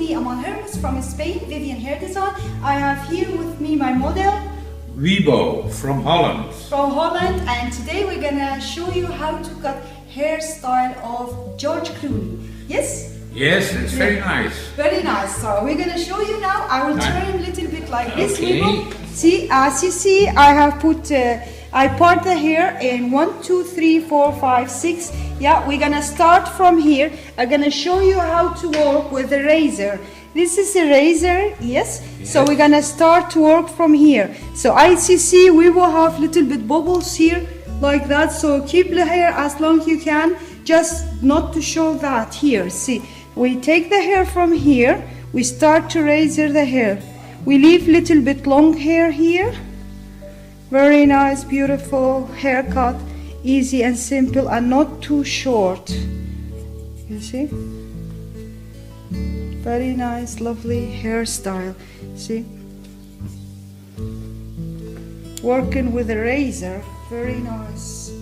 me, Amal Hermuz from Spain, Vivian Hair Design. I have here with me my model, Wiebo from Holland. And today we're gonna show you how to cut hairstyle of George Clooney. Yes? Yes, it's very nice. Very nice. So we're gonna show you now. I will turn a little bit like this. Okay. Wiebo. See, as you see, I have put, I part the hair in 1, 2, 3, 4, 5, 6. Yeah, we're gonna start from here. I'm gonna show you how to work with the razor. This is a razor, yes. So we're gonna start to work from here. So as you see, we will have little bit bubbles here, like that. So keep the hair as long as you can, just not to show that here. See, we take the hair from here, we start to razor the hair. We leave little bit long hair here. Very nice, beautiful haircut, easy and simple and not too short. You see? Very nice, lovely hairstyle. See? Working with a razor, very nice.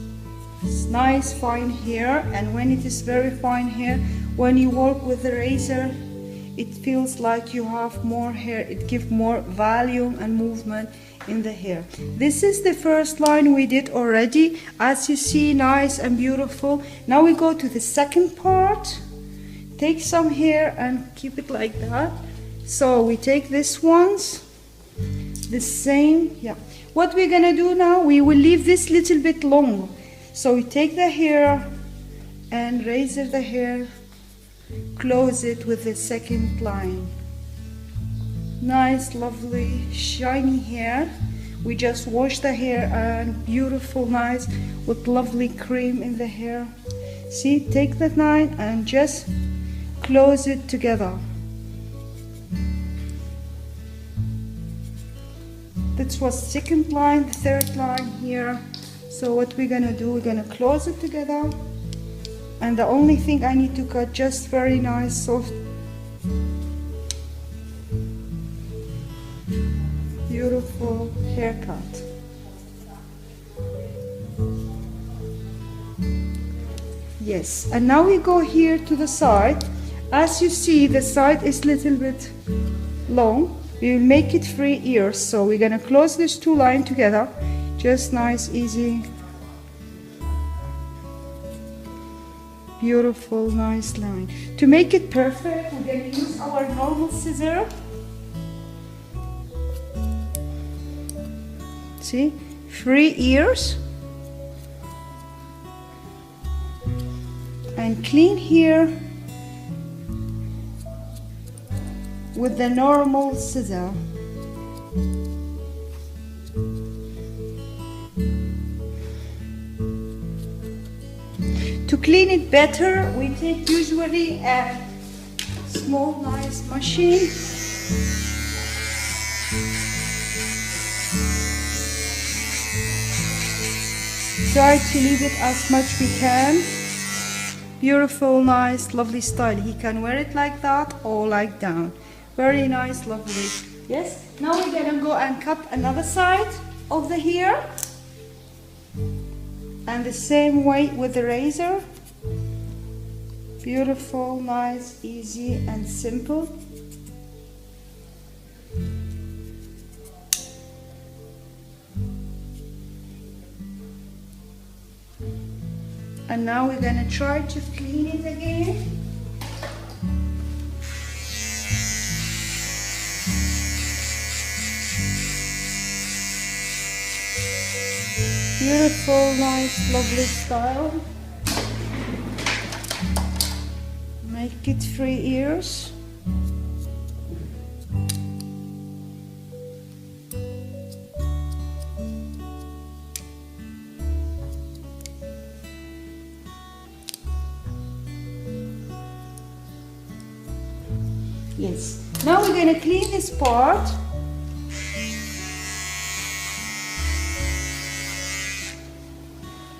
It's nice, fine hair, and when it is very fine hair, when you work with the razor, it feels like you have more hair. It gives more volume and movement in the hair. This is the first line we did already. As you see, nice and beautiful. Now we go to the second part. Take some hair and keep it like that. So we take this ones, the same, yeah. What we're gonna do now, we will leave this little bit long. So we take the hair and razor the hair, close it with the second line. Nice, lovely, shiny hair. We just wash the hair and beautiful, nice, with lovely cream in the hair. See, take the line and just close it together. That was second line, the third line here. So what we're gonna do, we're gonna close it together. And the only thing I need to cut, just very nice, soft, beautiful haircut. Yes, and now we go here to the side. As you see, the side is a little bit long. We will make it 3 ears. So we're gonna close these two lines together. Just nice, easy. Beautiful, nice line. To make it perfect, we're gonna use our normal scissor. See, 3 ears. And clean here with the normal scissor. To clean it better, we take usually a small nice machine. Try to leave it as much we can. Beautiful, nice, lovely style. He can wear it like that or like down. Very nice, lovely. Yes. Now we're gonna go and cut another side of the hair. And the same way with the razor. Beautiful, nice, easy and simple. And now we're gonna try to clean it again. Beautiful, nice, lovely style. Make it 3 ears. Yes. Now we're going to clean this part.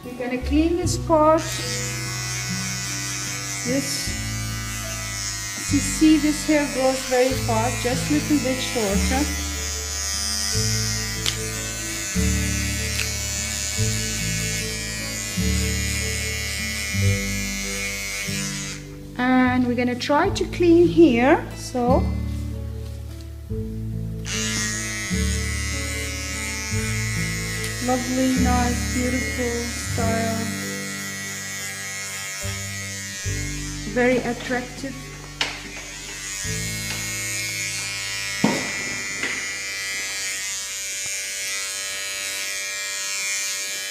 We're going to clean this part. This, as you see, this hair grows very fast, just a little bit shorter. And we're gonna try to clean here. So lovely, nice, beautiful style. Very attractive.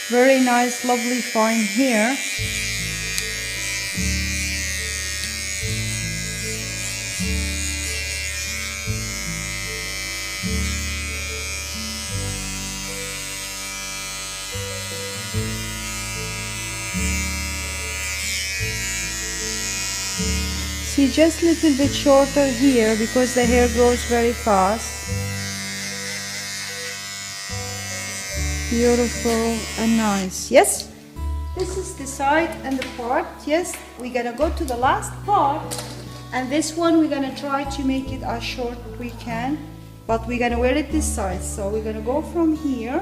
Very nice, lovely, fine hair. See, just a little bit shorter here because the hair grows very fast. Beautiful and nice. Yes, this is the side and the part. Yes, we're gonna go to the last part, and this one we're gonna try to make it as short as we can, but we're gonna wear it this side. So we're gonna go from here.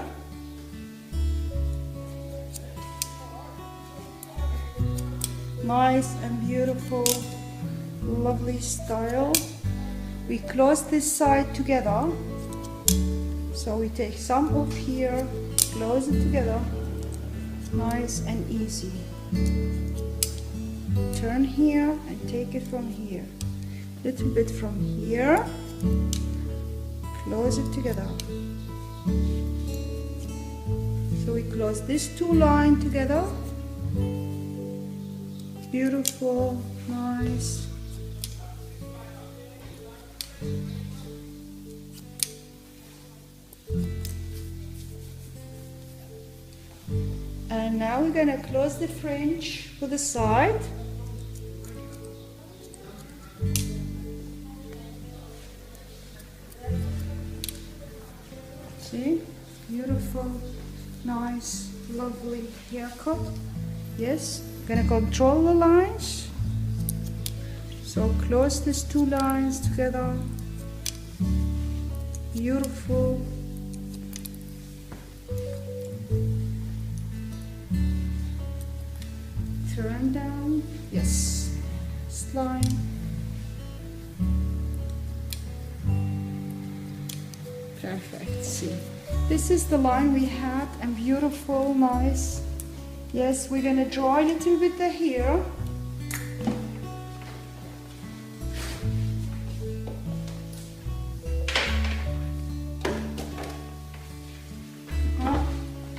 Nice and beautiful, lovely style. We close this side together. So we take some off here, close it together, nice and easy. Turn here and take it from here, little bit from here, close it together. So we close these two lines together. Beautiful, nice. And now we're gonna close the fringe for the side. See, beautiful, nice, lovely haircut. Yes, gonna control the lines. So close these two lines together. Beautiful. Turn down, yes, slide. Perfect, see. This is the line we had, and beautiful, nice. Yes, we're gonna draw a little bit the hair.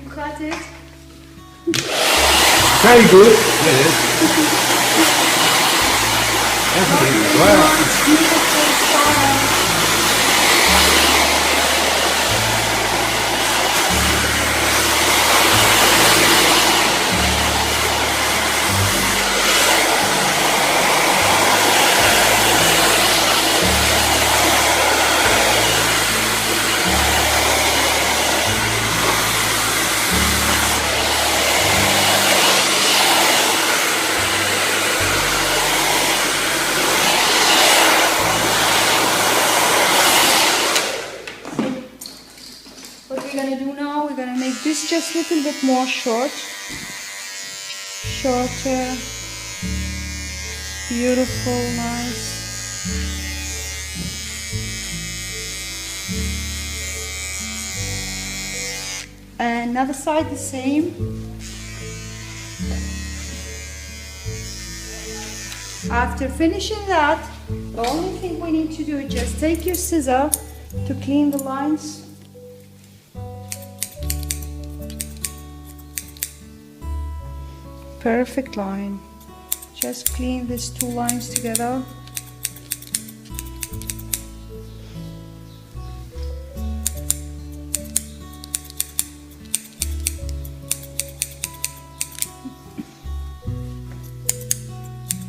Look at it. Very good. Yes. Definitely. Well. Beautiful style. This just a little bit more shorter, beautiful, nice. And another side the same. After finishing that, the only thing we need to do is just take your scissor to clean the lines. Perfect line. Just clean these two lines together.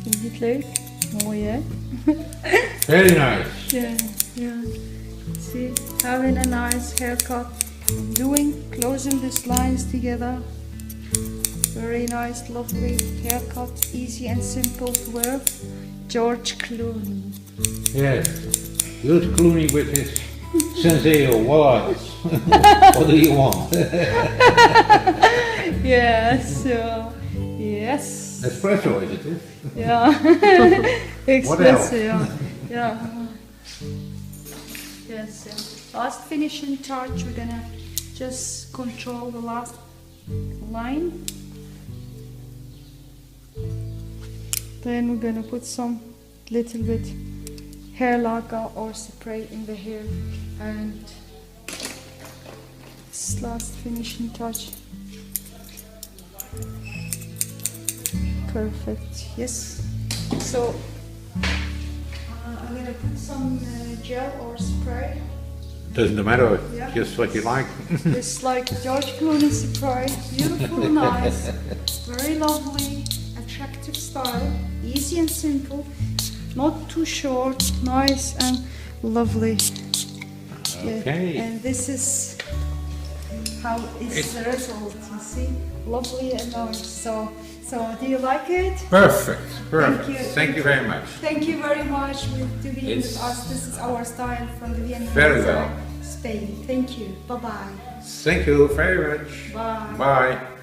Vind je het leuk? Mooi, hè? Very nice. Yeah, yeah. See, having a nice haircut. Closing these lines together. Very nice, lovely haircut, easy and simple to wear. George Clooney. Yes. George Clooney with his senseo wallets. What do you want? Yes, yes. Espresso, is it? Yeah. What else? Espresso, yeah. Yeah. Yes, yeah. Last finishing touch, we're gonna just control the last line. Then we're gonna put some little bit hair lacquer or spray in the hair, and this last finishing touch. Perfect. Yes. So I'm gonna put some gel or spray. Doesn't matter, Yeah. just what you like. It's like George Clooney spray. Beautiful, nice, very lovely, attractive style, easy and simple, not too short, nice and lovely. Yeah. Okay. And this is how is the result. You see, lovely and nice. So do you like it? Perfect, perfect. Thank you. Thank you very much. Thank you very much to being with It's us. This is our style from the Vienna, very well. Spain. Thank you. Bye bye. Thank you very much. Bye. Bye.